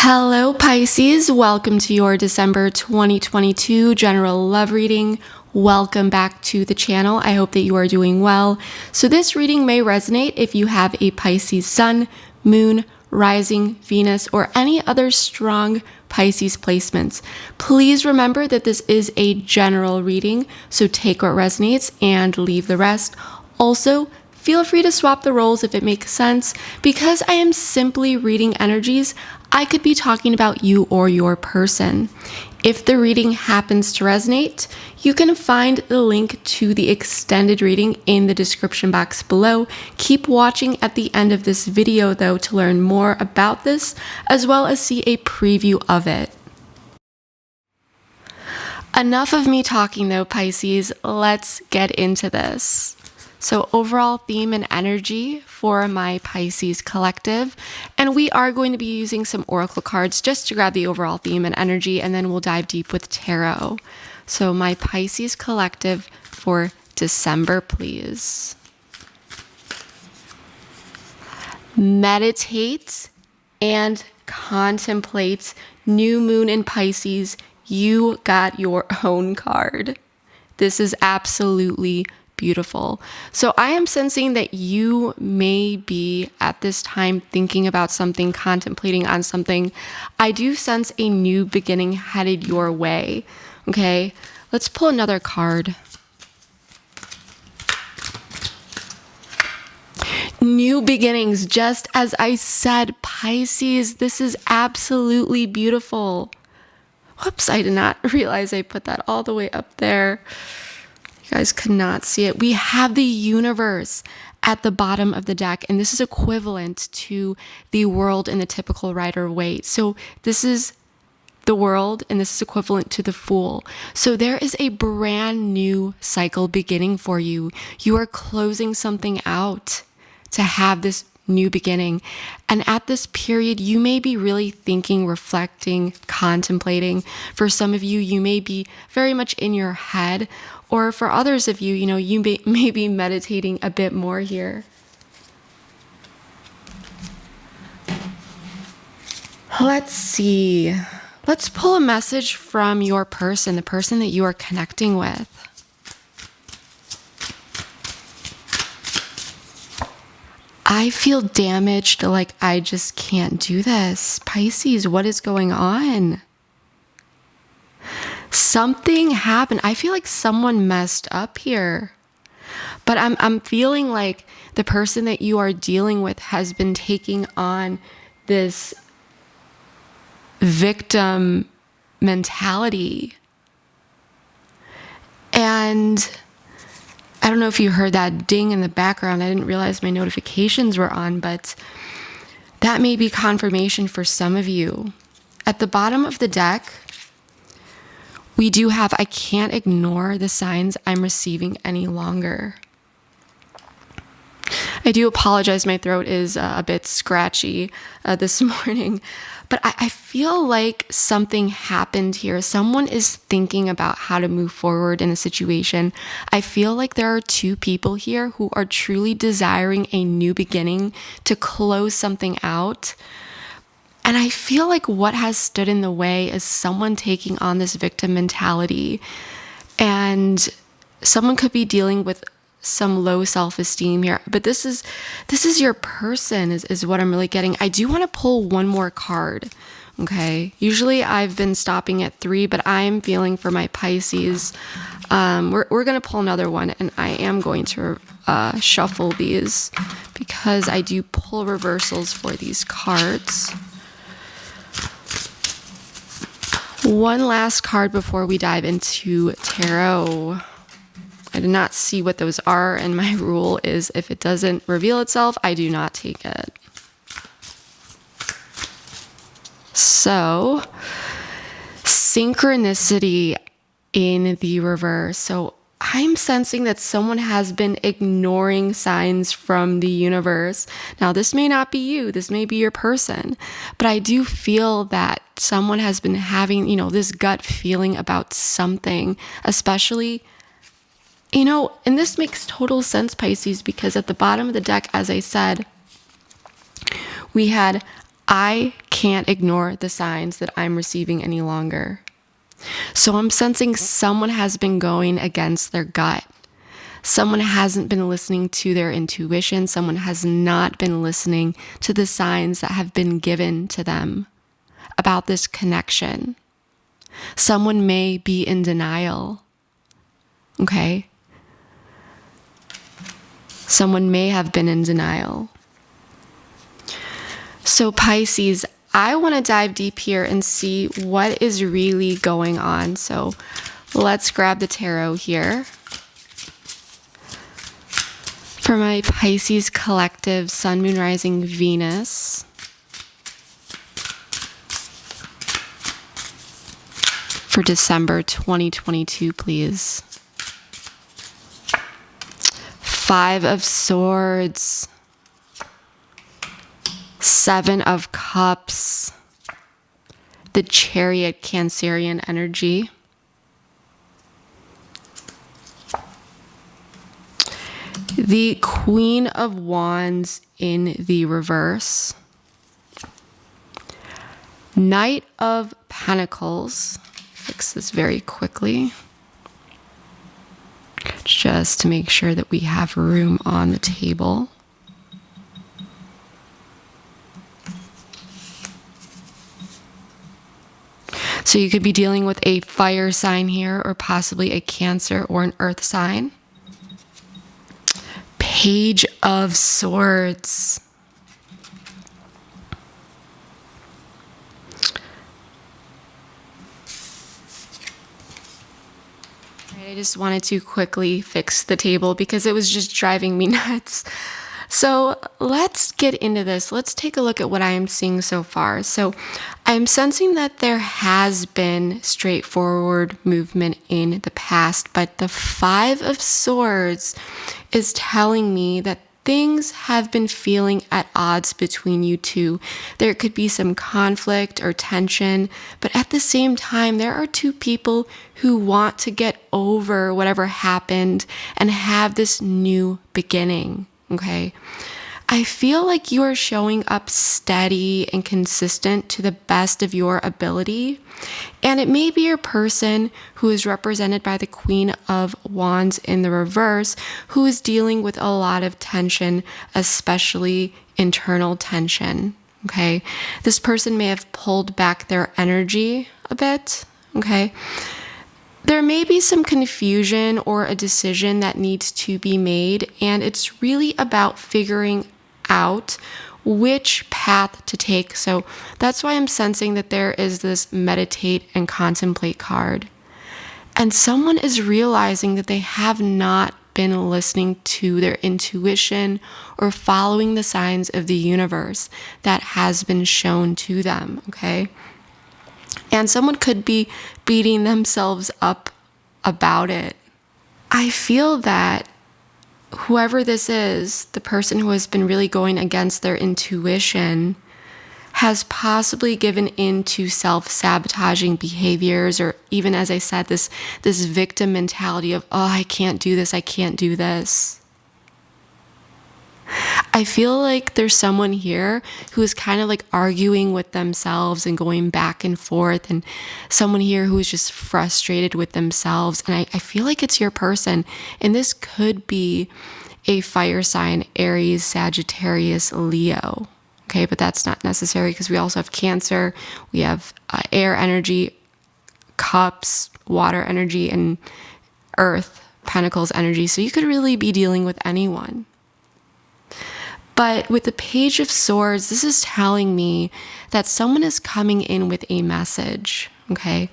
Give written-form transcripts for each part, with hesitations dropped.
Hello Pisces, welcome to your December 2022 general love reading. Welcome back to the channel. I hope that you are doing well. So this reading may resonate if you have a Pisces sun, moon, rising, Venus, or any other strong Pisces placements. Please remember that this is a general reading, so take what resonates and leave the rest. Also, feel free to swap the roles if it makes sense. Because I am simply reading energies, I could be talking about you or your person. If the reading happens to resonate, you can find the link to the extended reading in the description box below. Keep watching at the end of this video though to learn more about this, as well as see a preview of it. Enough of me talking though, Pisces, let's get into this. So overall theme and energy for my Pisces collective. And we are going to be using some oracle cards just to grab the overall theme and energy, and then we'll dive deep with tarot. So my Pisces collective for December, please. Meditate and contemplate new moon in Pisces. You got your own card. This is absolutely beautiful. So I am sensing that you may be at this time thinking about something, contemplating on something. I do sense a new beginning headed your way. Okay, let's pull another card. New beginnings, just as I said, Pisces, this is absolutely beautiful. Whoops, I did not realize I put that all the way up there. You guys could not see it. We have the universe at the bottom of the deck, and this is equivalent to the world in the typical Rider-Waite. So this is the world, and this is equivalent to the Fool. So there is a brand new cycle beginning for you. You are closing something out to have this new beginning. And at this period, you may be really thinking, reflecting, contemplating. For some of you, you may be very much in your head. Or for others of you, you may be meditating a bit more here. Let's see. Let's pull a message from your person, the person that you are connecting with. I feel damaged, like I just can't do this. Pisces, what is going on? Something happened. I feel like someone messed up here. But I'm feeling like the person that you are dealing with has been taking on this victim mentality. And I don't know if you heard that ding in the background. I didn't realize my notifications were on, but that may be confirmation for some of you. At the bottom of the deck, we do have, I can't ignore the signs I'm receiving any longer. I do apologize, my throat is a bit scratchy this morning, but I feel like something happened here. Someone is thinking about how to move forward in a situation. I feel like there are two people here who are truly desiring a new beginning, to close something out. And I feel like what has stood in the way is someone taking on this victim mentality. And someone could be dealing with some low self-esteem here. But this is your person is what I'm really getting. I do want to pull one more card. Okay. Usually I've been stopping at 3, but I'm feeling for my Pisces. We're going to pull another one, and I am going to shuffle these because I do pull reversals for these cards. One last card before we dive into tarot. I did not see what those are, and my rule is if it doesn't reveal itself, I do not take it. So, synchronicity in the reverse. So I'm sensing that someone has been ignoring signs from the universe. Now, this may not be you, this may be your person, but I do feel that someone has been having, this gut feeling about something, especially, and this makes total sense, Pisces, because at the bottom of the deck, as I said, we had I can't ignore the signs that I'm receiving any longer. So I'm sensing someone has been going against their gut. Someone hasn't been listening to their intuition. Someone has not been listening to the signs that have been given to them about this connection. Someone may be in denial. Okay? Someone may have been in denial. So Pisces, I want to dive deep here and see what is really going on. So let's grab the tarot here. For my Pisces collective, Sun, Moon, Rising, Venus. For December 2022, please. 5 of Swords. 7 of Cups. The Chariot, Cancerian energy. The Queen of Wands in the reverse. Knight of Pentacles. Fix this very quickly. Just to make sure that we have room on the table. So you could be dealing with a fire sign here, or possibly a Cancer or an earth sign. Page of Swords. I just wanted to quickly fix the table because it was just driving me nuts. So let's get into this. Let's take a look at what I am seeing so far. So I'm sensing that there has been straightforward movement in the past, but the 5 of Swords is telling me that things have been feeling at odds between you two. There could be some conflict or tension, but at the same time, there are two people who want to get over whatever happened and have this new beginning. Okay, I feel like you are showing up steady and consistent to the best of your ability. And it may be your person who is represented by the Queen of Wands in the reverse, who is dealing with a lot of tension, especially internal tension. Okay, this person may have pulled back their energy a bit. Okay. There may be some confusion or a decision that needs to be made, and it's really about figuring out which path to take. So that's why I'm sensing that there is this meditate and contemplate card. And someone is realizing that they have not been listening to their intuition or following the signs of the universe that has been shown to them, okay? And someone could be beating themselves up about it. I feel that whoever this is, the person who has been really going against their intuition, has possibly given in to self-sabotaging behaviors, or even, as I said, this victim mentality of, oh, I can't do this, I can't do this. I feel like there's someone here who is kind of like arguing with themselves and going back and forth, and someone here who is just frustrated with themselves. And I feel like it's your person. And this could be a fire sign, Aries, Sagittarius, Leo. Okay, but that's not necessary because we also have Cancer, we have air energy, cups, water energy, and earth, pentacles energy. So you could really be dealing with anyone. But with the Page of Swords, this is telling me that someone is coming in with a message, okay?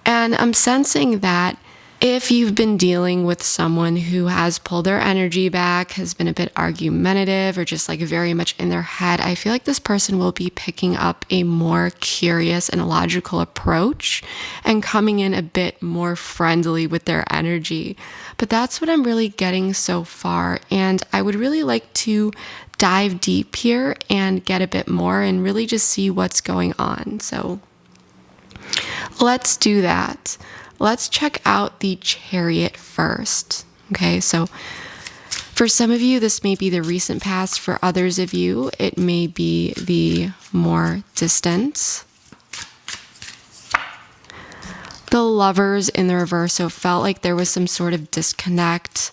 And I'm sensing that if you've been dealing with someone who has pulled their energy back, has been a bit argumentative, or just like very much in their head, I feel like this person will be picking up a more curious and logical approach and coming in a bit more friendly with their energy. But that's what I'm really getting so far. And I would really like to dive deep here and get a bit more and really just see what's going on. So let's do that. Let's check out the Chariot first. Okay, so For some of you, this may be the recent past. For others of you, it may be the more distant. The Lovers in the reverse, so it felt like there was some sort of disconnect,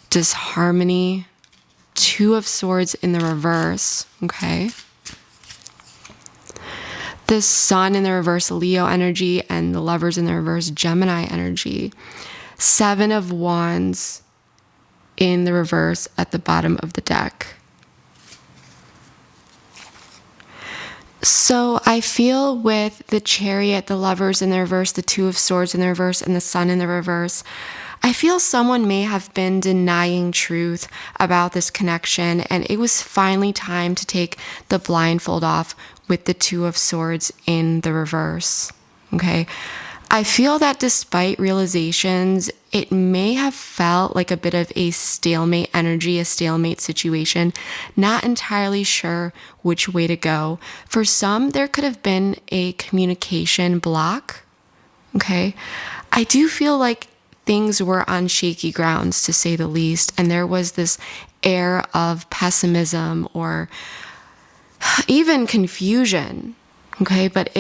disharmony. Two of Swords in the reverse, okay? The Sun in the reverse, Leo energy, and the Lovers in the reverse, Gemini energy. Seven of Wands in the reverse at the bottom of the deck. So I feel with the Chariot, the Lovers in the reverse, the Two of Swords in the reverse, and the Sun in the reverse, I feel someone may have been denying truth about this connection, and it was finally time to take the blindfold off with the Two of Swords in the reverse, okay? I feel that despite realizations, it may have felt like a bit of a stalemate energy, a stalemate situation, not entirely sure which way to go. For some, there could have been a communication block, okay? I do feel like things were on shaky grounds, to say the least, and there was this air of pessimism or even confusion, okay? But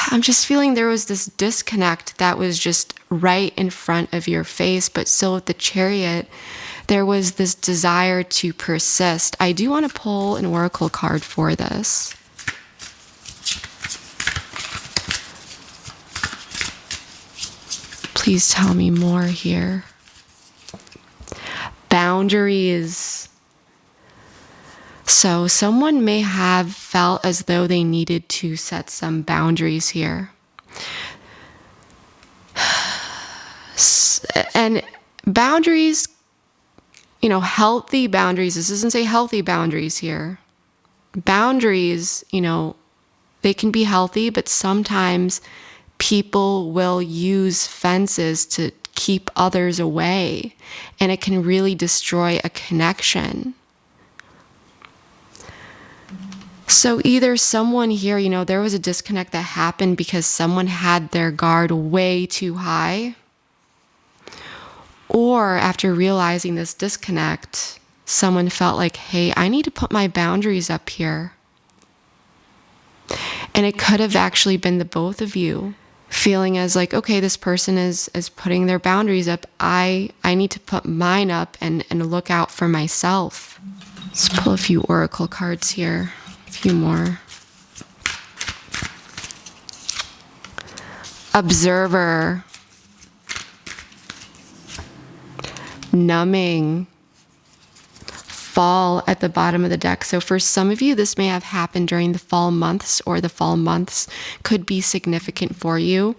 I'm just feeling there was this disconnect that was just right in front of your face, but still with the Chariot, there was this desire to persist. I do want to pull an oracle card for this. Please tell me more here. Boundaries. So someone may have felt as though they needed to set some boundaries here. And boundaries, healthy boundaries. This doesn't say healthy boundaries here. Boundaries, they can be healthy, but sometimes people will use fences to keep others away, and it can really destroy a connection. So either someone here, there was a disconnect that happened because someone had their guard way too high, or after realizing this disconnect, someone felt like, hey, I need to put my boundaries up here. And it could have actually been the both of you feeling as like, okay, this person is putting their boundaries up. I need to put mine up and look out for myself. Let's pull a few oracle cards here. A few more. Observer. Numbing. Fall at the bottom of the deck. So for some of you, this may have happened during the fall months, or the fall months could be significant for you.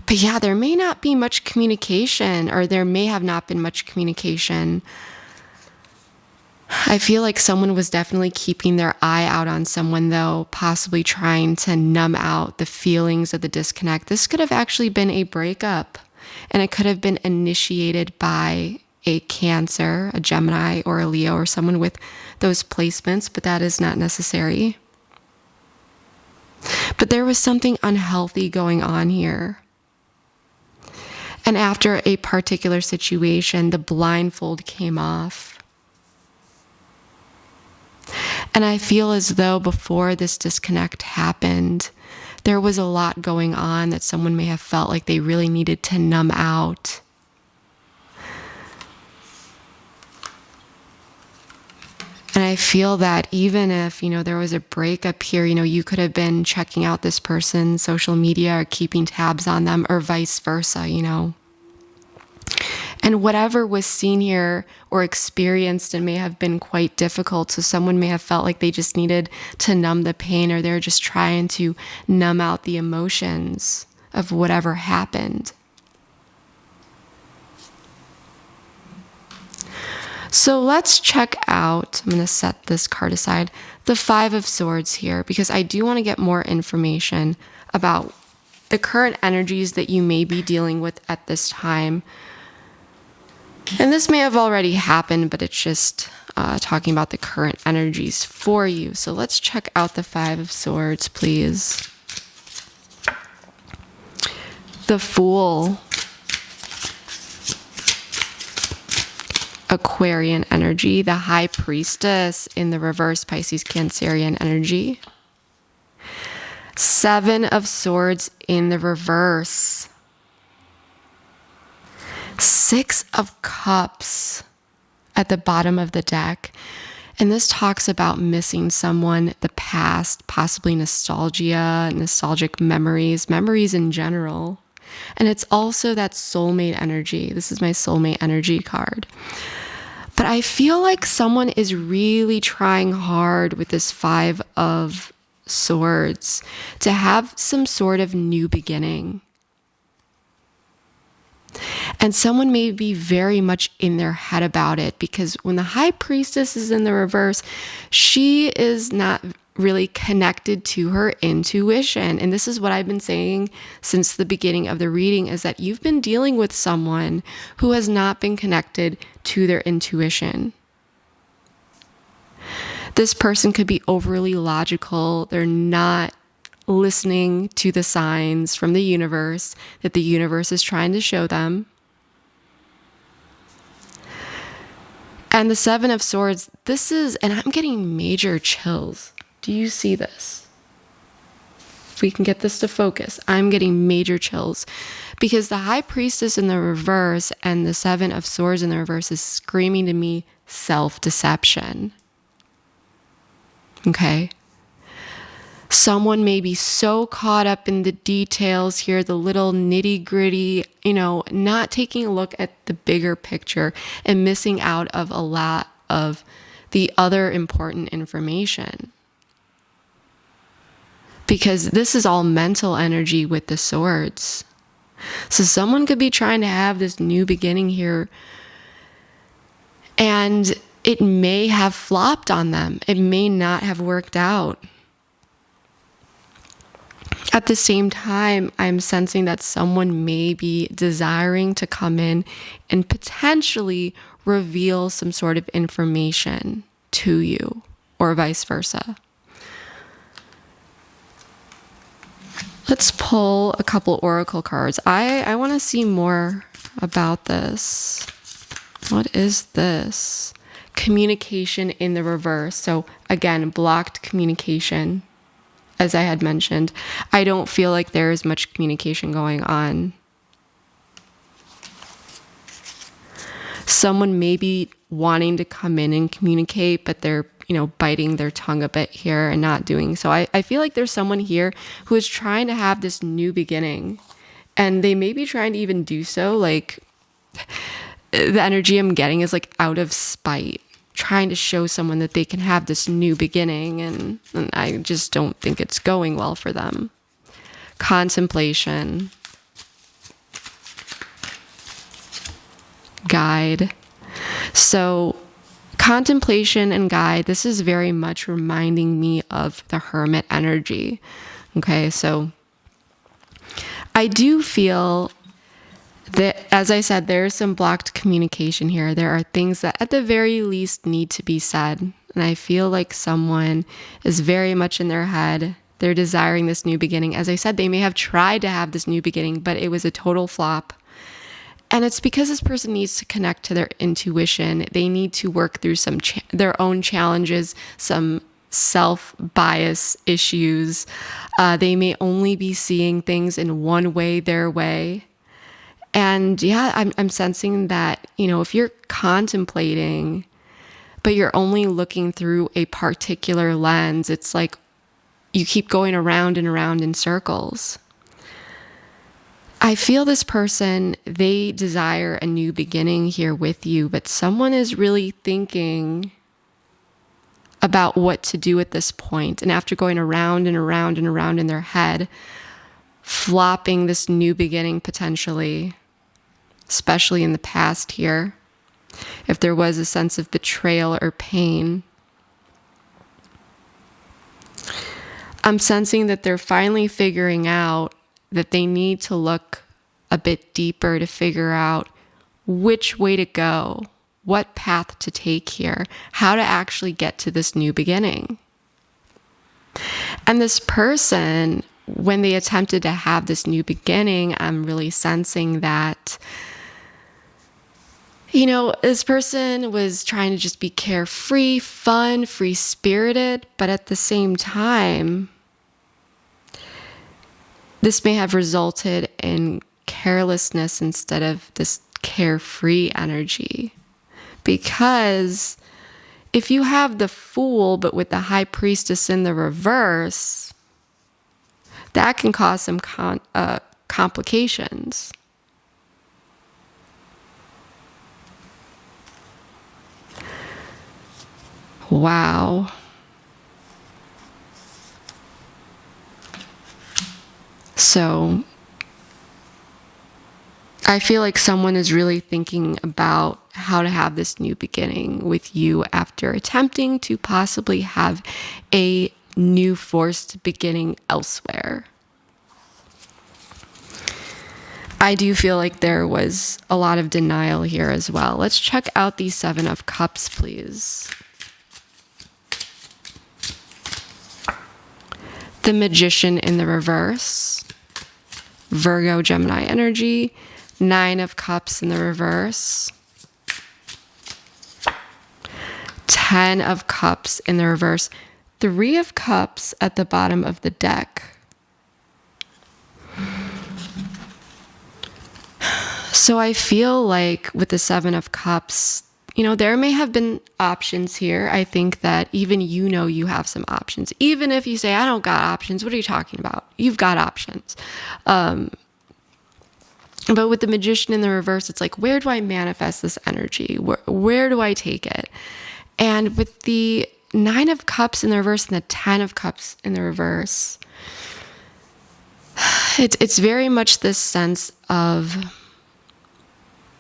But yeah, there may not be much communication, or there may have not been much communication. I feel like someone was definitely keeping their eye out on someone, though, possibly trying to numb out the feelings of the disconnect. This could have actually been a breakup, and it could have been initiated by a Cancer, a Gemini, or a Leo, or someone with those placements, but that is not necessary. But there was something unhealthy going on here. And after a particular situation, the blindfold came off. And I feel as though before this disconnect happened, there was a lot going on that someone may have felt like they really needed to numb out. And I feel that even if, there was a breakup here, you could have been checking out this person's social media or keeping tabs on them, or vice versa, And whatever was seen here or experienced, and may have been quite difficult. So someone may have felt like they just needed to numb the pain, or they're just trying to numb out the emotions of whatever happened. So let's check out, I'm going to set this card aside, the Five of Swords here, because I do want to get more information about the current energies that you may be dealing with at this time. And this may have already happened, but it's just talking about the current energies for you. So let's check out the Five of Swords, please. The Fool. Aquarian energy, the High Priestess in the reverse, Pisces Cancerian energy. 7 of Swords in the reverse. 6 of Cups at the bottom of the deck. And this talks about missing someone, the past, possibly nostalgia, nostalgic memories in general. And it's also that soulmate energy. This is my soulmate energy card. But I feel like someone is really trying hard with this 5 of Swords to have some sort of new beginning. And someone may be very much in their head about it, because when the High Priestess is in the reverse, she is not really connected to her intuition. And this is what I've been saying since the beginning of the reading, is that you've been dealing with someone who has not been connected to their intuition. This person could be overly logical. They're not listening to the signs from the universe that the universe is trying to show them. And the 7 of Swords, this is, and I'm getting major chills. Do you see this? If we can get this to focus, I'm getting major chills, because the High Priestess in the reverse and the 7 of Swords in the reverse is screaming to me self-deception. Okay? Someone may be so caught up in the details here, the little nitty gritty, not taking a look at the bigger picture and missing out of a lot of the other important information. Because this is all mental energy with the Swords. So someone could be trying to have this new beginning here, and it may have flopped on them. It may not have worked out. At the same time, I'm sensing that someone may be desiring to come in and potentially reveal some sort of information to you, or vice versa. Let's pull a couple oracle cards. I want to see more about this. What is this? Communication in the reverse. So again, blocked communication. As I had mentioned, I don't feel like there is much communication going on. Someone may be wanting to come in and communicate, but they're, biting their tongue a bit here and not doing so. I feel like there's someone here who is trying to have this new beginning, and they may be trying to even do so. Like, the energy I'm getting is like out of spite, trying to show someone that they can have this new beginning, and I just don't think it's going well for them. Contemplation. Guide. So contemplation and guide, this is very much reminding me of the Hermit energy. Okay, so I do feel that, as I said, there's some blocked communication here. There are things that at the very least need to be said. And I feel like someone is very much in their head. They're desiring this new beginning. As I said, they may have tried to have this new beginning, but it was a total flop. And it's because this person needs to connect to their intuition. They need to work through some their own challenges, some self-bias issues. They may only be seeing things in one way, their way. And yeah, I'm sensing that, if you're contemplating, but you're only looking through a particular lens, it's like you keep going around and around in circles. I feel this person, they desire a new beginning here with you, but someone is really thinking about what to do at this point. And after going around and around and around in their head, flopping this new beginning potentially, especially in the past here, if there was a sense of betrayal or pain. I'm sensing that they're finally figuring out that they need to look a bit deeper to figure out which way to go, what path to take here, how to actually get to this new beginning. And this person, when they attempted to have this new beginning, I'm really sensing that You know, this person was trying to just be carefree, fun, free-spirited, but at the same time, this may have resulted in carelessness instead of this carefree energy. Because if you have the Fool, but with the High Priestess in the reverse, that can cause some complications. Wow. So I feel like someone is really thinking about how to have this new beginning with you after attempting to possibly have a new forced beginning elsewhere. I do feel like there was a lot of denial here as well. Let's check out the Seven of Cups, please. The Magician in the reverse. Virgo, Gemini energy. Nine of Cups in the reverse. 10 of Cups in the reverse. 3 of Cups at the bottom of the deck. So I feel like with the Seven of Cups, you know, there may have been options here. I think that even you have some options. Even if you say, I don't got options, what are you talking about? You've got options. But with the Magician in the reverse, it's like, where do I manifest this energy? Where do I take it? And with the Nine of Cups in the reverse and the 10 of Cups in the reverse, it's very much this sense of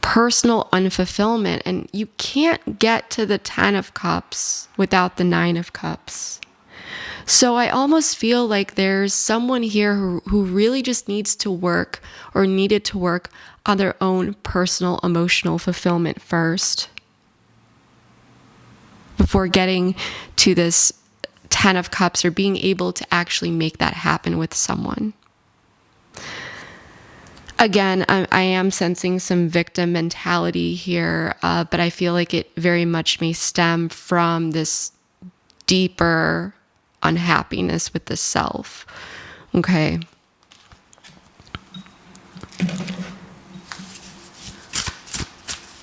personal unfulfillment, and you can't get to the 10 of Cups without the 9 of Cups. So I almost feel like there's someone here who really just needs to work or needed to work on their own personal emotional fulfillment first before getting to this 10 of Cups or being able to actually make that happen with someone. Again, I am sensing some victim mentality here, but I feel like it very much may stem from this deeper unhappiness with the self. Okay.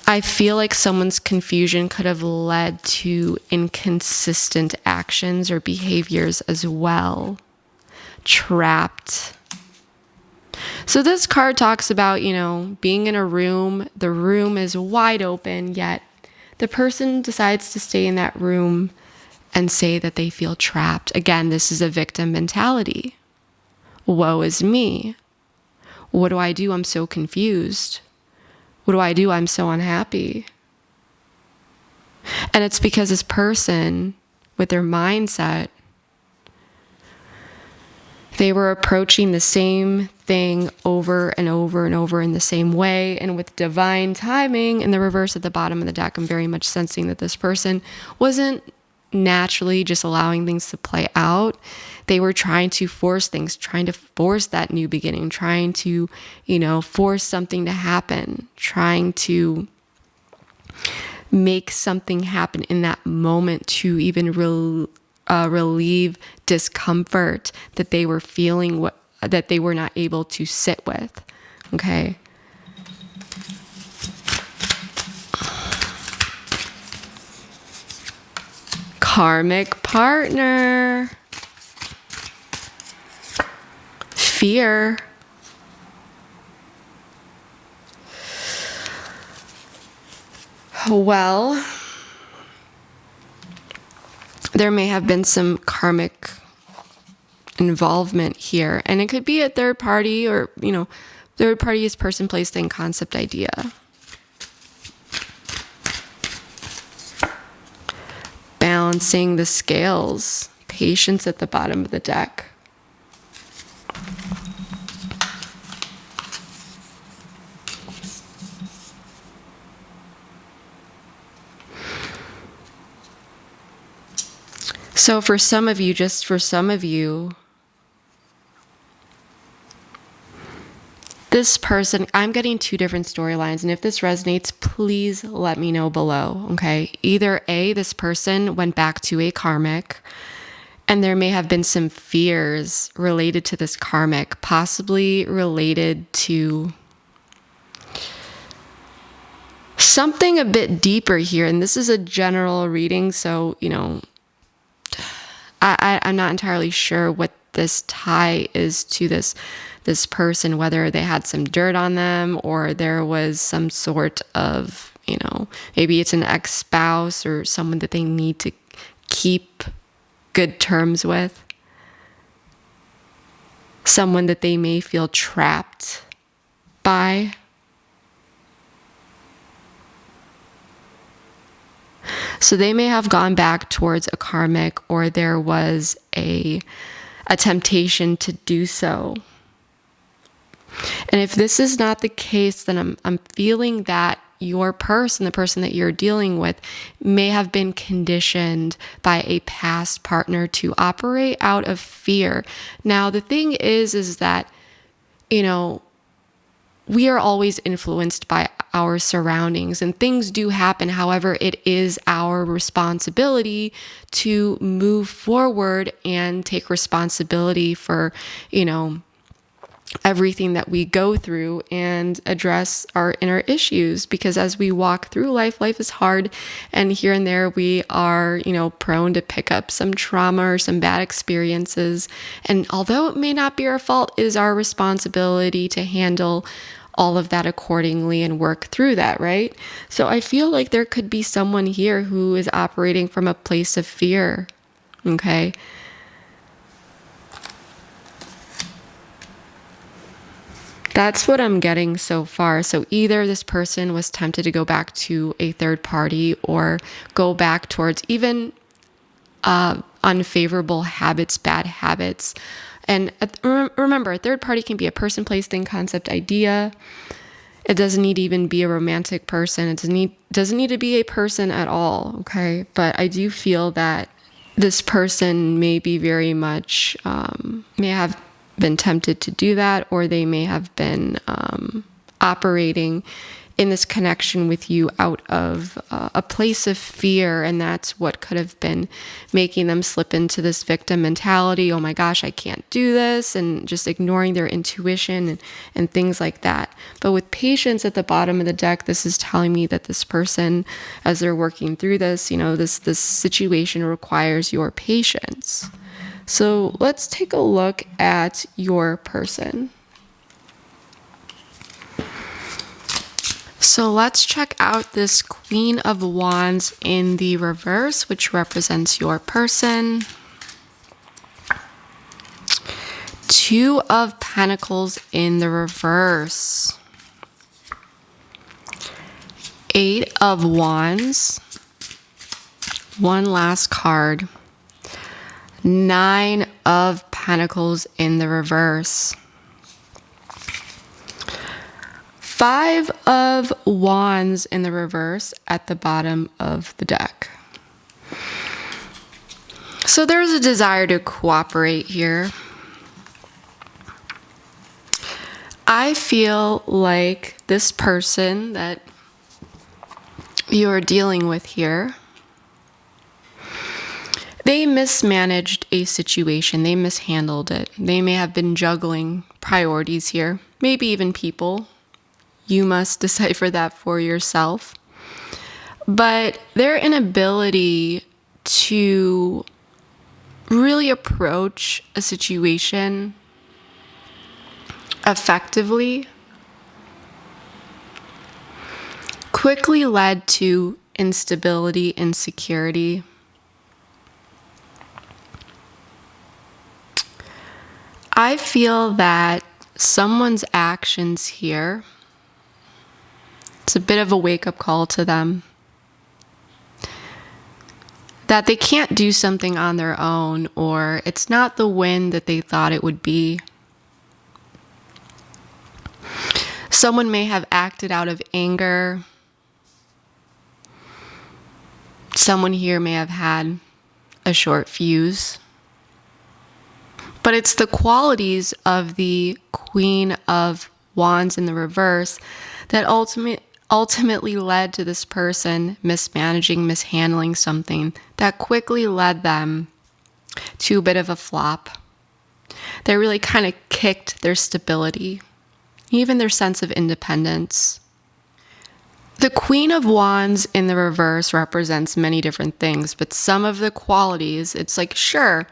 I feel like someone's confusion could have led to inconsistent actions or behaviors as well. Trapped. So this card talks about, you know, being in a room. The room is wide open, yet the person decides to stay in that room and say that they feel trapped. Again, this is a victim mentality. Woe is me. What do I do? I'm so confused. What do I do? I'm so unhappy. And it's because this person, with their mindset, they were approaching the same thing over and over and over in the same way. And with divine timing in the reverse at the bottom of the deck, I'm very much sensing that this person wasn't naturally just allowing things to play out. They were trying to force things, trying to force that new beginning, trying to, you know, force something to happen, trying to make something happen in that moment to even relieve discomfort that they were feeling, that they were not able to sit with. Okay. Karmic partner. Fear. Well, there may have been some karmic involvement here, and it could be a third party, or, you know, third party is person, place, thing, concept, idea. Balancing the scales. Patience at the bottom of the deck. So for some of you, this this person, I'm getting two different storylines. And if this resonates, please let me know below. Okay. Either A, this person went back to a karmic, and there may have been some fears related to this karmic, possibly related to something a bit deeper here. And this is a general reading, so, I'm not entirely sure what this tie is to this person, whether they had some dirt on them or there was some sort of, maybe it's an ex-spouse or someone that they need to keep good terms with, someone that they may feel trapped by. So they may have gone back towards a karmic, or there was a temptation to do so. And if this is not the case, then I'm feeling that your person, the person that you're dealing with, may have been conditioned by a past partner to operate out of fear. Now, the thing is that, we are always influenced by our surroundings, and things do happen. However, it is our responsibility to move forward and take responsibility for, everything that we go through and address our inner issues. Because as we walk through life is hard, and here and there we are, prone to pick up some trauma or some bad experiences. And although it may not be our fault, it is our responsibility to handle all of that accordingly and work through that, right? So I feel like there could be someone here who is operating from a place of fear, okay? That's what I'm getting so far. So either this person was tempted to go back to a third party, or go back towards even unfavorable habits, bad habits. And remember, a third party can be a person, place, thing, concept, idea. It doesn't need to even be a romantic person. It doesn't need to be a person at all, okay? But I do feel that this person may be very much, may have been tempted to do that, or they may have been operating in this connection with you out of a place of fear, and that's what could have been making them slip into this victim mentality. Oh my gosh, I can't do this, and just ignoring their intuition and things like that. But with patience at the bottom of the deck, this is telling me that this person, as they're working through this, this situation requires your patience. So let's take a look at your person. So let's check out this Queen of Wands in the reverse, which represents your person. Two of Pentacles in the reverse. Eight of Wands. One last card. Nine of Pentacles in the reverse. Five of Wands in the reverse at the bottom of the deck. So there's a desire to cooperate here. I feel like this person that you're dealing with here, they mismanaged a situation. They mishandled it. They may have been juggling priorities here, maybe even people. You must decipher that for yourself. But their inability to really approach a situation effectively quickly led to instability, insecurity. I feel that someone's actions here, it's a bit of a wake-up call to them, that they can't do something on their own, or it's not the win that they thought it would be. Someone may have acted out of anger. Someone here may have had a short fuse. But it's the qualities of the Queen of Wands in the reverse that ultimately led to this person mishandling something that quickly led them to a bit of a flop. That really kind of kicked their stability, even their sense of independence. The Queen of Wands in the reverse represents many different things, but some of the qualities, it's like, sure,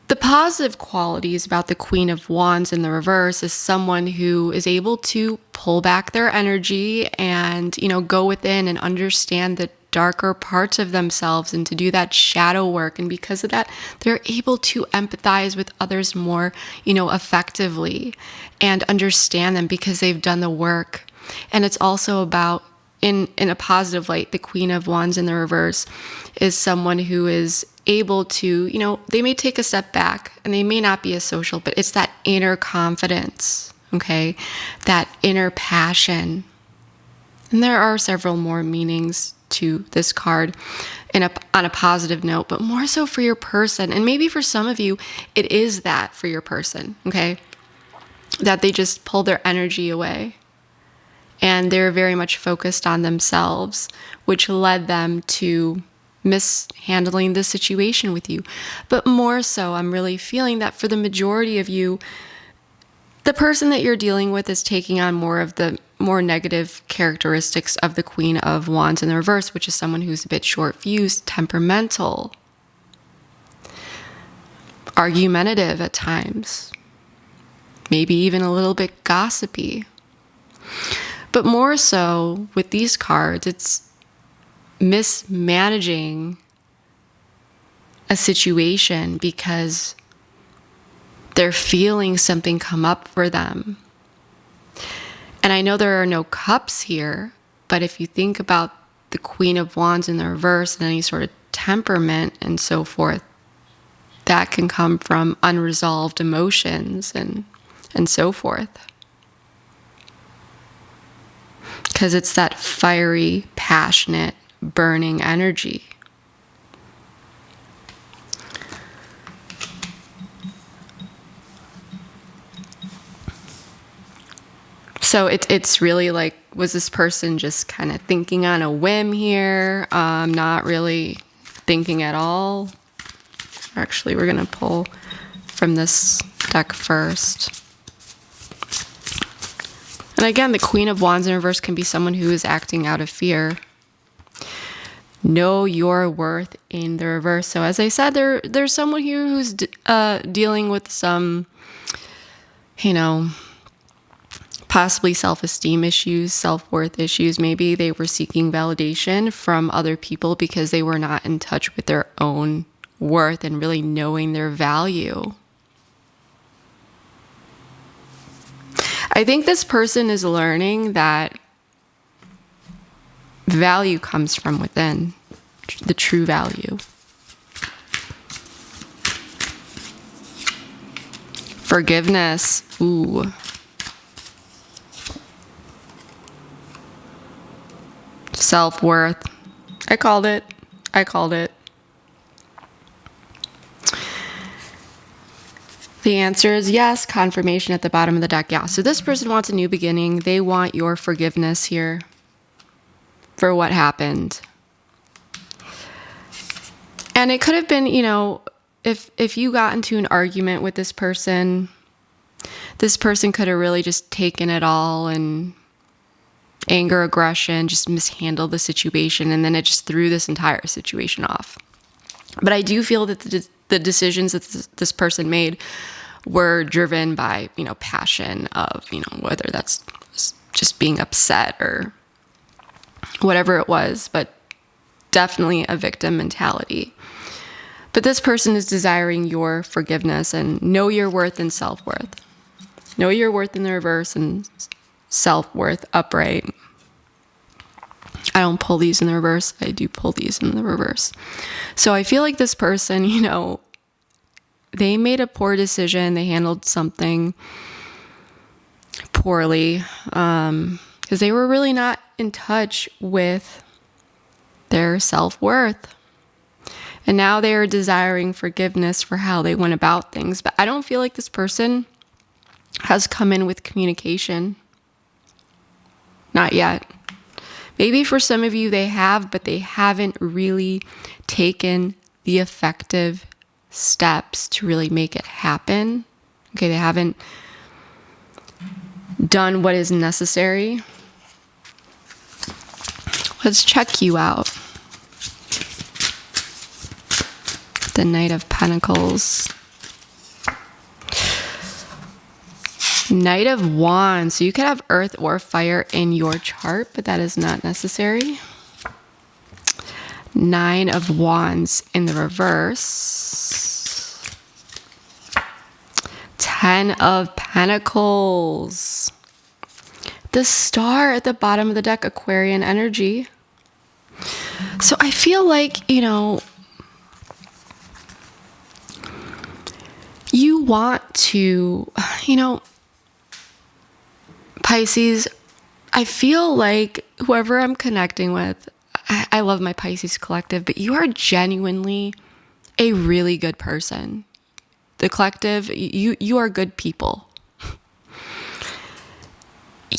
the positive qualities about the Queen of Wands in the reverse is someone who is able to pull back their energy and, go within and understand the darker parts of themselves and to do that shadow work. And because of that, they're able to empathize with others more, effectively and understand them because they've done the work. And it's also about, in a positive light, the Queen of Wands in the reverse is someone who is able to, they may take a step back and they may not be as social, but it's that inner confidence, okay? That inner passion. And there are several more meanings to this card on a positive note, but more so for your person. And maybe for some of you, it is that for your person, okay? That they just pull their energy away. And they're very much focused on themselves, which led them to mishandling the situation with you. But more so, I'm really feeling that for the majority of you, the person that you're dealing with is taking on more of the more negative characteristics of the Queen of Wands in the reverse, which is someone who's a bit short-fused, temperamental, argumentative at times, maybe even a little bit gossipy. But more so with these cards, it's mismanaging a situation because they're feeling something come up for them. And I know there are no cups here, but if you think about the Queen of Wands in the reverse and any sort of temperament and so forth, that can come from unresolved emotions and so forth. Because it's that fiery, passionate, burning energy. So it's really like, was this person just kind of thinking on a whim here? Not really thinking at all? Actually, we're going to pull from this deck first. And again, the Queen of Wands in reverse can be someone who is acting out of fear. Know your worth in the reverse. So as I said, there's someone here who's dealing with some, possibly self-esteem issues, self-worth issues. Maybe they were seeking validation from other people because they were not in touch with their own worth and really knowing their value. I think this person is learning that value comes from within, the true value. Forgiveness, ooh. Self-worth, I called it. The answer is yes, confirmation at the bottom of the deck. Yeah, so this person wants a new beginning. They want your forgiveness here for what happened. And it could have been, if you got into an argument with this person could have really just taken it all and anger, aggression, just mishandled the situation, and then it just threw this entire situation off. But I do feel that the decisions that this person made were driven by, passion of, whether that's just being upset or whatever it was, but definitely a victim mentality. But this person is desiring your forgiveness and know your worth and self-worth. Know your worth in the reverse and self-worth upright. I don't pull these in the reverse. I do pull these in the reverse. So I feel like this person, they made a poor decision. They handled something poorly because they were really not in touch with their self-worth. And now they are desiring forgiveness for how they went about things. But I don't feel like this person has come in with communication? Not yet. Maybe for some of you they have, but they haven't really taken the effective steps to really make it happen. Okay, they haven't done what is necessary. Let's check you out. The Knight of Pentacles. Knight of Wands. So you could have earth or fire in your chart, but that is not necessary. Nine of Wands in the reverse. 10 of Pentacles. The Star at the bottom of the deck, Aquarian energy. So I feel like, you want to, Pisces, I feel like whoever I'm connecting with, I love my Pisces collective, but you are genuinely a really good person. The collective, you are good people.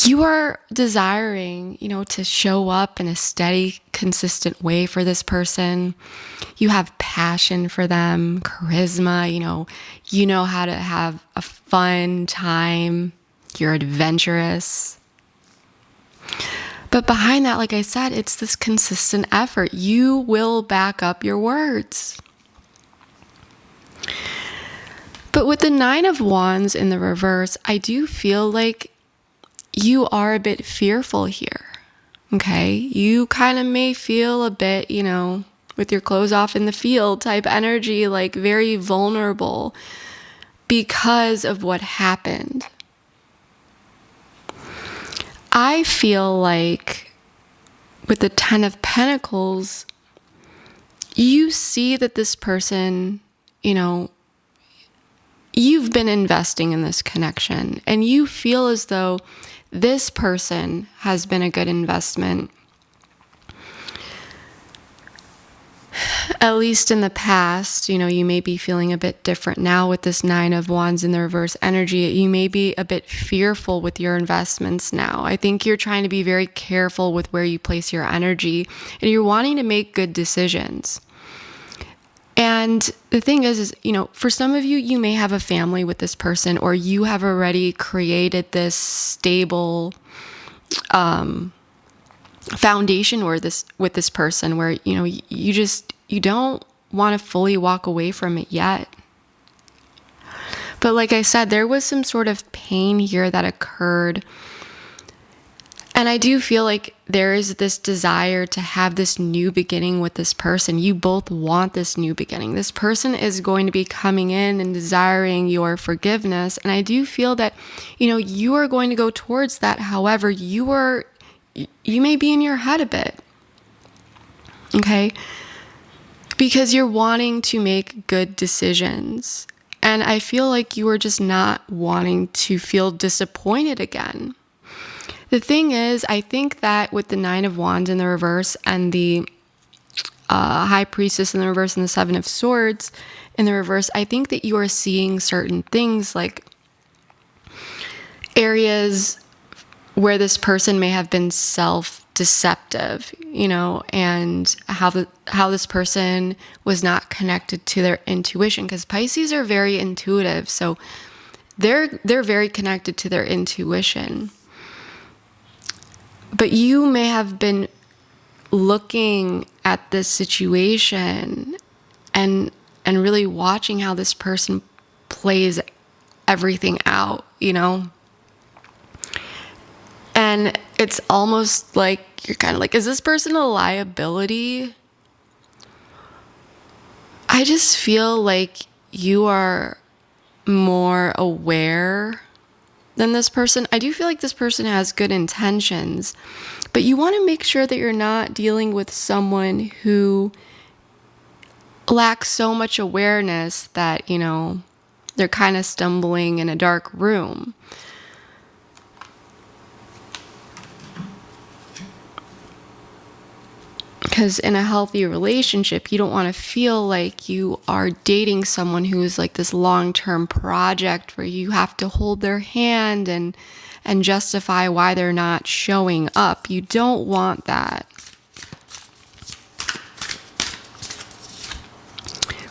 You are desiring, to show up in a steady, consistent way for this person. You have passion for them, charisma, you know how to have a fun time. You're adventurous. But behind that, like I said, it's this consistent effort. You will back up your words. But with the Nine of Wands in the reverse, I do feel like you are a bit fearful here, okay? You kind of may feel a bit, with your clothes off in the field type energy, like very vulnerable because of what happened. I feel like with the 10 of Pentacles, you see that this person, you've been investing in this connection and you feel as though this person has been a good investment, at least in the past. You may be feeling a bit different now with this Nine of Wands in the reverse energy. You may be a bit fearful with your investments now. I think you're trying to be very careful with where you place your energy, and you're wanting to make good decisions. And the thing is, for some of you, you may have a family with this person, or you have already created this stable foundation with this person where, you don't want to fully walk away from it yet. But like I said, there was some sort of pain here that occurred. And I do feel like there is this desire to have this new beginning with this person. You both want this new beginning. This person is going to be coming in and desiring your forgiveness. And I do feel that, you are going to go towards that. However, you may be in your head a bit. Okay? Because you're wanting to make good decisions. And I feel like you are just not wanting to feel disappointed again. The thing is, I think that with the Nine of Wands in the reverse and the High Priestess in the reverse and the Seven of Swords in the reverse, I think that you are seeing certain things like areas where this person may have been self-deceptive, and how this person was not connected to their intuition, because Pisces are very intuitive, so they're very connected to their intuition. But you may have been looking at this situation and really watching how this person plays everything out, And it's almost like you're kind of like, is this person a liability? I just feel like you are more aware than this person. I do feel like this person has good intentions, but you want to make sure that you're not dealing with someone who lacks so much awareness that, they're kind of stumbling in a dark room. Because in a healthy relationship, you don't want to feel like you are dating someone who is like this long-term project where you have to hold their hand and justify why they're not showing up. You don't want that.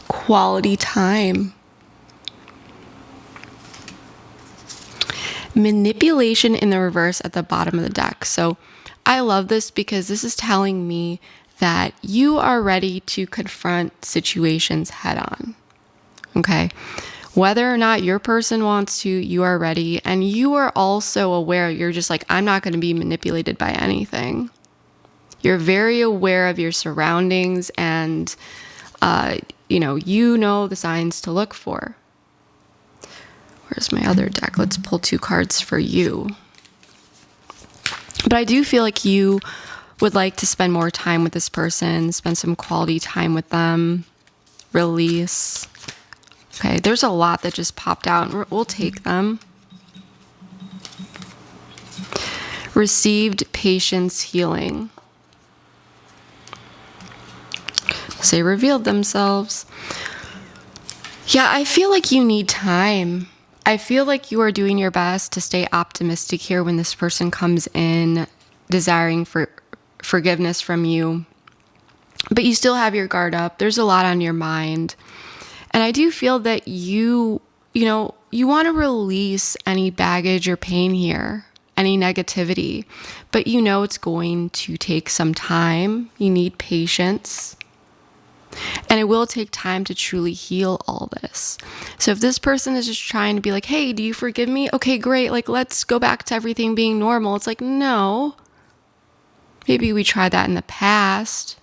Quality time. Manipulation in the reverse at the bottom of the deck. So I love this because this is telling me that you are ready to confront situations head on. Okay? Whether or not your person wants to, you are ready. And you are also aware, you're just like, I'm not going to be manipulated by anything. You're very aware of your surroundings and, you know the signs to look for. Where's my other deck? Let's pull 2 cards for you. But I do feel like you would like to spend more time with this person, spend some quality time with them, release. Okay, there's a lot that just popped out. We'll take them. Received patience, healing. They revealed themselves. Yeah, I feel like you need time. I feel like you are doing your best to stay optimistic here when this person comes in desiring for forgiveness from you. But you still have your guard up. There's a lot on your mind. And I do feel that you want to release any baggage or pain here, any negativity. But you know it's going to take some time. You need patience. And it will take time to truly heal all this. So if this person is just trying to be like, hey, do you forgive me? Okay, great. Like, let's go back to everything being normal. It's like, no. Maybe we tried that in the past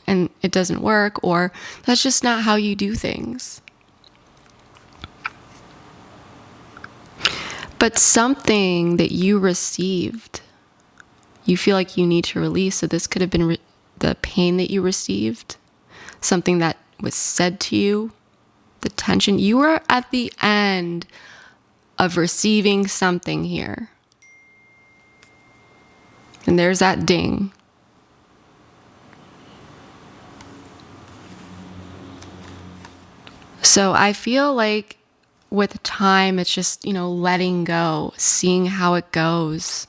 and it doesn't work, or that's just not how you do things. But something that you received, you feel like you need to release. So this could have been the pain that you received. Something that was said to you, the tension. You are at the end of receiving something here. And there's that ding. So I feel like with time, it's just, letting go, seeing how it goes.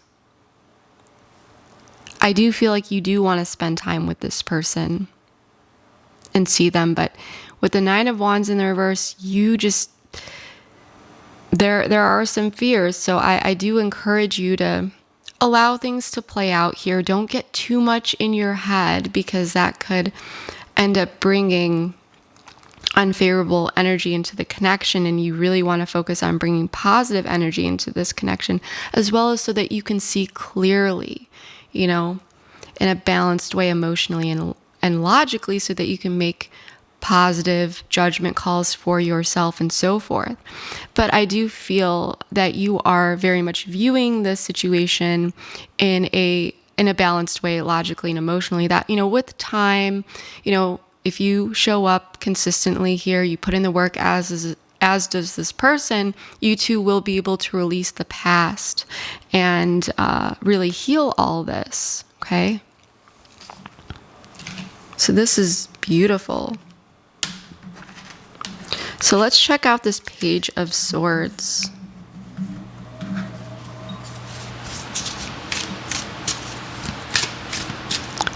I do feel like you do want to spend time with this person and see them, but with the 9 of Wands in the reverse, you just, there are some fears. So I do encourage you to allow things to play out here. Don't get too much in your head, because that could end up bringing unfavorable energy into the connection, and you really want to focus on bringing positive energy into this connection, as well as so that you can see clearly, in a balanced way emotionally and logically, so that you can make positive judgment calls for yourself and so forth. But I do feel that you are very much viewing this situation in a balanced way, logically and emotionally, that, with time, if you show up consistently here, you put in the work as does this person, you too will be able to release the past and really heal all this, okay? So this is beautiful. So let's check out this Page of Swords.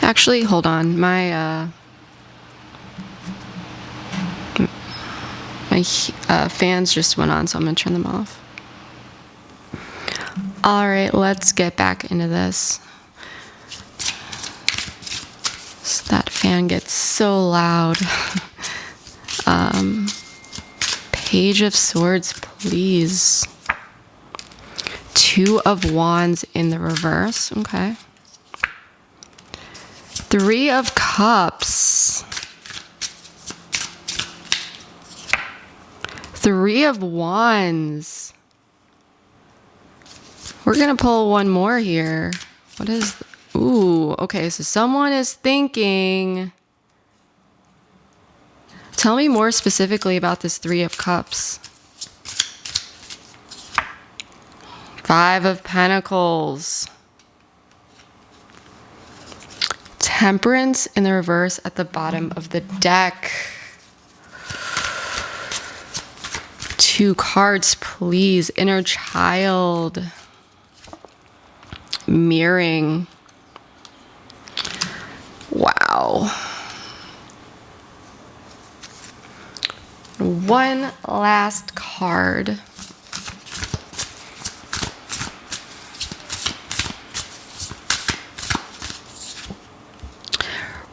Actually, hold on. My fans just went on, so I'm going to turn them off. All right, let's get back into this. That fan gets so loud. Page of Swords, please. 2 of Wands in the reverse. Okay. 3 of Cups. 3 of Wands. We're going to pull one more here. What is... Ooh, okay, so someone is thinking... Tell me more specifically about this 3 of Cups. 5 of Pentacles. 10 Temperance in the reverse at the bottom of the deck. 2 cards, please. Inner child. Mirroring. Wow. One last card.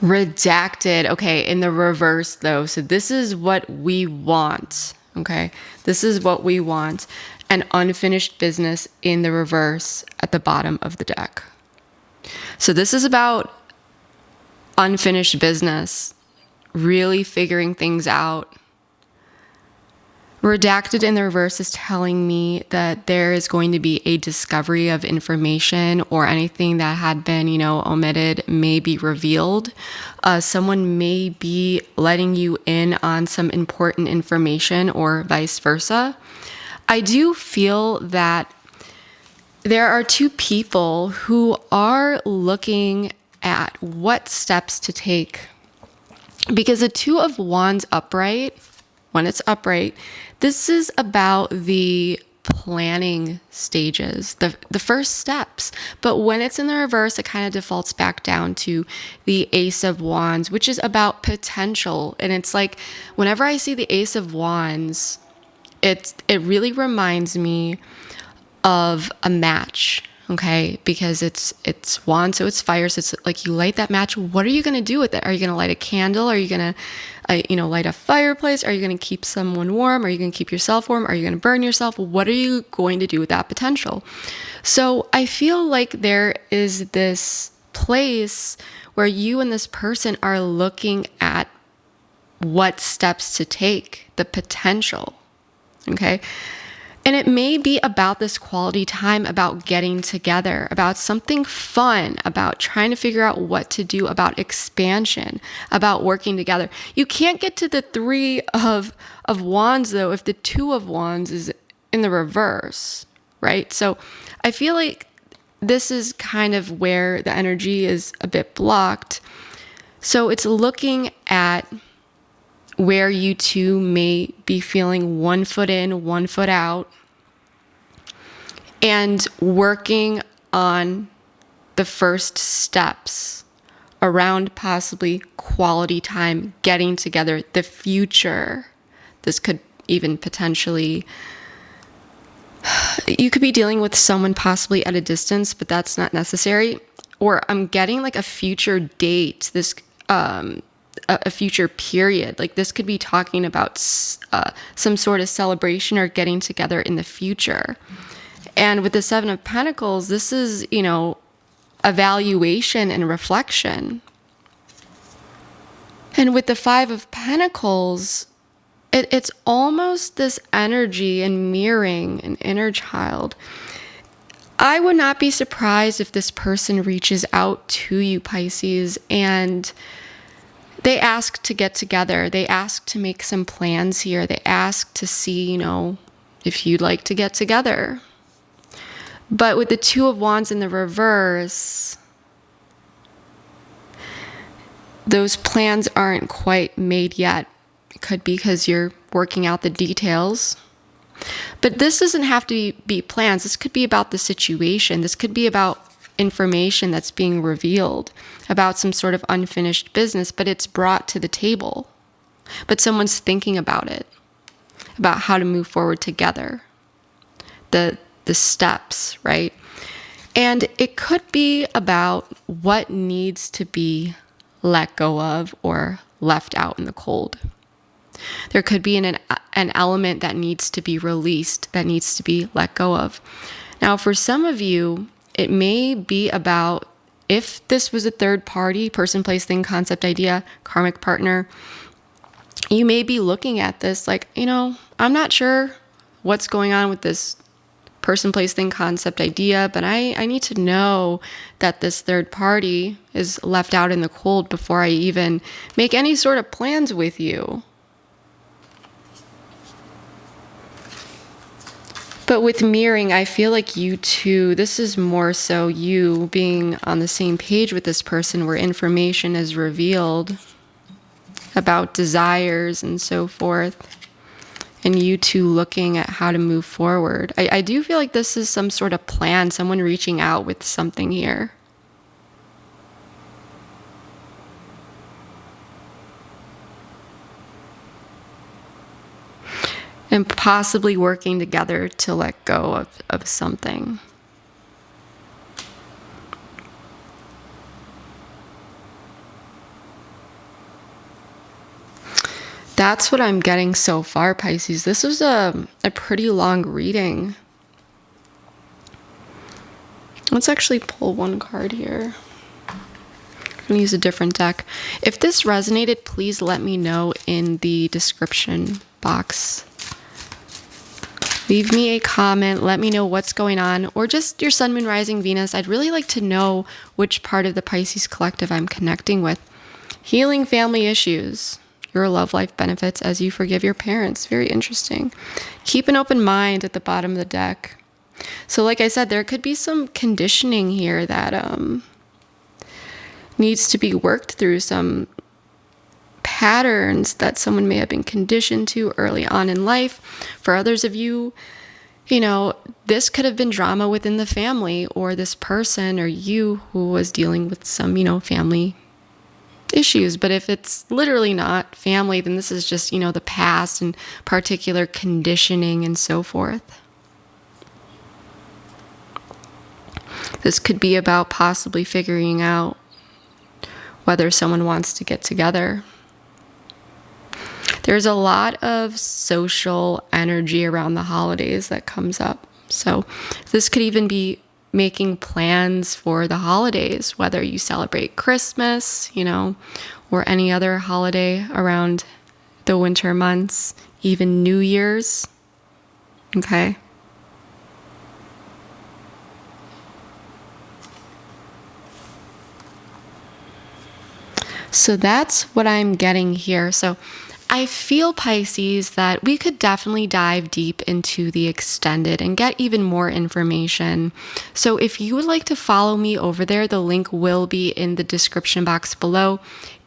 Redacted. Okay, in the reverse though. So this is what we want. Okay, this is what we want. An unfinished business in the reverse at the bottom of the deck. So this is about unfinished business, really figuring things out. Redacted in the reverse is telling me that there is going to be a discovery of information, or anything that had been, omitted may be revealed. Someone may be letting you in on some important information, or vice versa. I do feel that there are 2 people who are looking at what steps to take. Because the 2 of Wands upright, when it's upright, this is about the planning stages, the first steps. But when it's in the reverse, it kind of defaults back down to the Ace of Wands, which is about potential. And it's like, whenever I see the Ace of Wands, it really reminds me of a match. Okay, because it's wand, so it's fire. So it's like you light that match. What are you going to do with it? Are you going to light a candle? Are you going to, light a fireplace? Are you going to keep someone warm? Are you going to keep yourself warm? Are you going to burn yourself? What are you going to do with that potential? So I feel like there is this place where you and this person are looking at what steps to take, the potential. Okay. And it may be about this quality time, about getting together, about something fun, about trying to figure out what to do, about expansion, about working together. You can't get to the 3 of Wands, though, if the 2 of Wands is in the reverse, right? So I feel like this is kind of where the energy is a bit blocked. So it's looking at where you 2 may be feeling 1 foot in, 1 foot out, and working on the first steps around possibly quality time, getting together, the future. This could even potentially, you could be dealing with someone possibly at a distance, but that's not necessary. Or I'm getting like a future date, this a future period. Like this could be talking about some sort of celebration or getting together in the future. And with the 7 of Pentacles, this is, evaluation and reflection. And with the 5 of Pentacles, it's almost this energy and mirroring an inner child. I would not be surprised if this person reaches out to you, Pisces, and they ask to get together. They ask to make some plans here. They ask to see, if you'd like to get together. But with the 2 of Wands in the reverse, those plans aren't quite made yet. It could be because you're working out the details. But this doesn't have to be plans. This could be about the situation. This could be about information that's being revealed, about some sort of unfinished business, but it's brought to the table. But someone's thinking about it, about how to move forward together. The steps, right? And it could be about what needs to be let go of or left out in the cold. There could be an element that needs to be released, that needs to be let go of. Now, for some of you, it may be about, if this was a third party, person, place, thing, concept, idea, karmic partner, you may be looking at this like, I'm not sure what's going on with this person, place, thing, concept, idea, but I need to know that this third party is left out in the cold before I even make any sort of plans with you. But with mirroring, I feel like you two, this is more so you being on the same page with this person where information is revealed about desires and so forth, and you two looking at how to move forward. I do feel like this is some sort of plan, someone reaching out with something here. And possibly working together to let go of something. That's what I'm getting so far, Pisces. This was a pretty long reading. Let's actually pull one card here. I'm going to use a different deck. If this resonated, please let me know in the description box. Leave me a comment, let me know what's going on, or just your Sun, Moon, Rising, Venus. I'd really like to know which part of the Pisces collective I'm connecting with. Healing family issues. Your love life benefits as you forgive your parents. Very interesting. Keep an open mind at the bottom of the deck. So like I said, there could be some conditioning here that needs to be worked through, some patterns that someone may have been conditioned to early on in life. For others of you, you know, this could have been drama within the family, or this person or you who was dealing with some, you know, family issues. But if it's literally not family, then this is just, you know, the past and particular conditioning and so forth. This could be about possibly figuring out whether someone wants to get together. There's a lot of social energy around the holidays that comes up. So this could even be making plans for the holidays, whether you celebrate Christmas, you know, or any other holiday around the winter months, even New Year's. Okay. So that's what I'm getting here. So I feel, Pisces, that we could definitely dive deep into the extended and get even more information. So if you would like to follow me over there, the link will be in the description box below.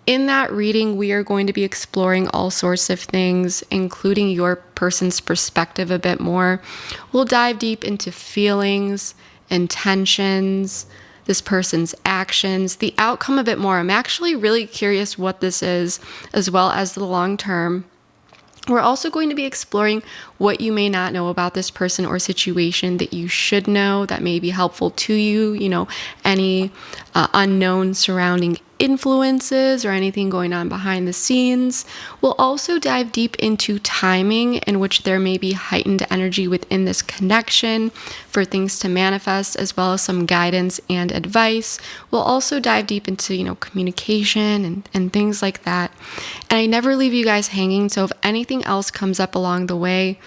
In that reading, we are going to be exploring all sorts of things, including your person's perspective a bit more. We'll dive deep into feelings, intentions, this person's actions, the outcome a bit more. I'm actually really curious what this is, as well as the long term. We're also going to be exploring what you may not know about this person or situation that you should know that may be helpful to you, you know, any unknown surrounding influences or anything going on behind the scenes. We'll also dive deep into timing, in which there may be heightened energy within this connection for things to manifest, as well as some guidance and advice. We'll also dive deep into, you know, communication and things like that. And I never leave you guys hanging, so if anything else comes up along the way,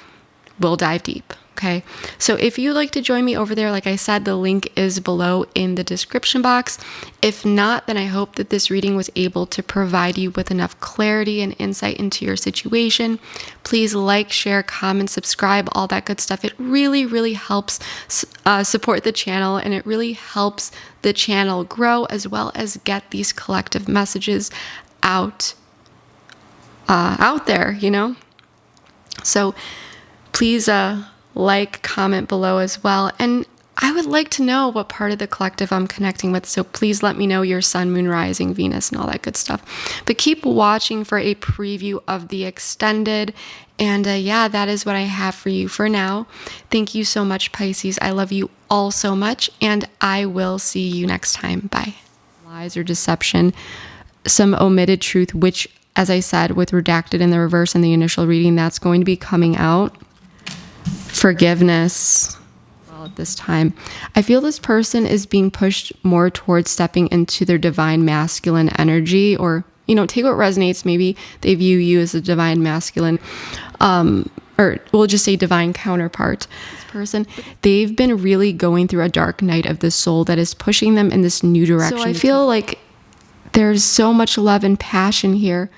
we'll dive deep. Okay, so if you'd like to join me over there, like I said, the link is below in the description box. If not, then I hope that this reading was able to provide you with enough clarity and insight into your situation. Please like, share, comment, subscribe, all that good stuff. It really, really helps support the channel, and it really helps the channel grow, as well as get these collective messages out there, you know? So please like, comment below as well. And I would like to know what part of the collective I'm connecting with. So please let me know your Sun, Moon, Rising, Venus, and all that good stuff. But keep watching for a preview of the extended. And yeah, that is what I have for you for now. Thank you so much, Pisces. I love you all so much. And I will see you next time. Bye. Lies or deception, some omitted truth, which, as I said, with redacted in the reverse in the initial reading, that's going to be coming out. Forgiveness. Well, at this time, I feel this person is being pushed more towards stepping into their divine masculine energy, or, you know, take what resonates. Maybe they view you as a divine masculine, or we'll just say divine counterpart. This person, they've been really going through a dark night of the soul that is pushing them in this new direction. So I feel like there's so much love and passion here.